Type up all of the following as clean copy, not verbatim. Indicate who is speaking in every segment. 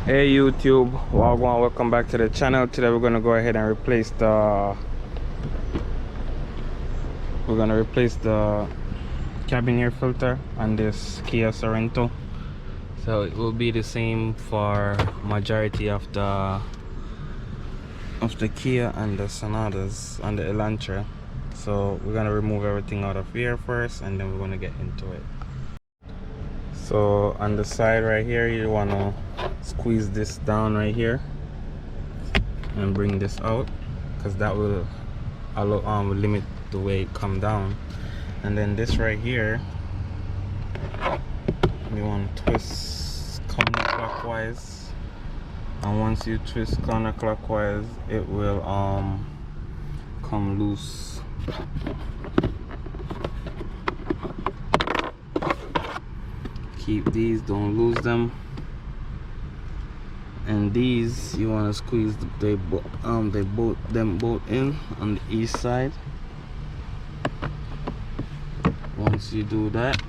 Speaker 1: Hey YouTube, welcome back to the channel. Today we're gonna go ahead and replace the cabin air filter on this Kia Sorento. So it will be the same for majority of the Kia and the Sonatas and the Elantra. So we're gonna remove everything out of here first, and then we're gonna get into it. So on the side right here, you want to squeeze this down right here and bring this out, because that will allow limit the way it come down. And then this right here, you want to twist counterclockwise, and once you twist counterclockwise, it will come loose. Keep these, don't lose them. And these you want to squeeze them both in on the east side. Once you do that,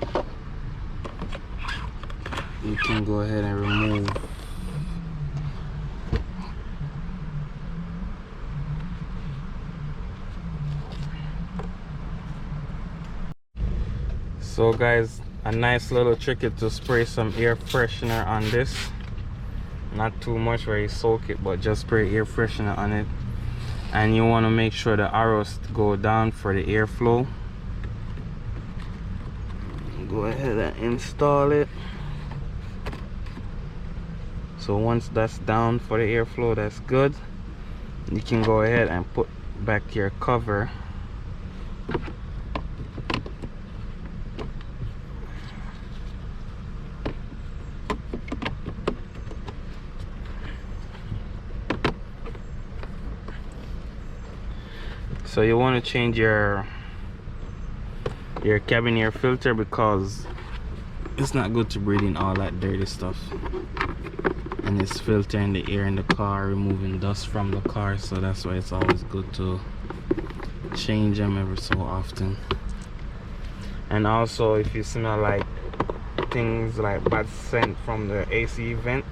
Speaker 1: you can go ahead and remove so guys, a nice little trick is to spray some air freshener on this. Not too much where you soak it, but just spray air freshener on it. And you want to make sure the arrows go down for the airflow. Go ahead and install it. So once that's down for the airflow, that's good. You can go ahead and put back your cover. So you want to change your cabin air filter, because it's not good to breathe in all that dirty stuff, and it's filtering the air in the car, removing dust from the car. So that's why it's always good to change them every so often. And also, if you smell like things like bad scent from the AC vent,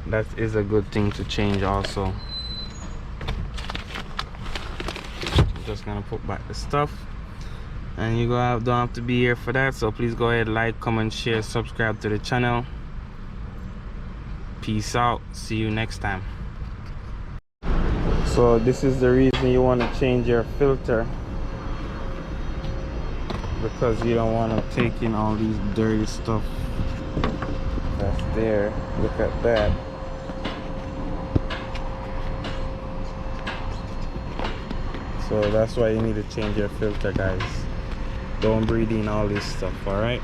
Speaker 1: that is a good thing to change also. Just gonna put back the stuff, and you don't have to be here for that. So please go ahead, like, comment, share, subscribe to the channel. Peace out, see you next time. So this is the reason you want to change your filter, because you don't want to take in all these dirty stuff that's there. Look at that. So that's why you need to change your filter, guys. Don't breathe in all this stuff, all right?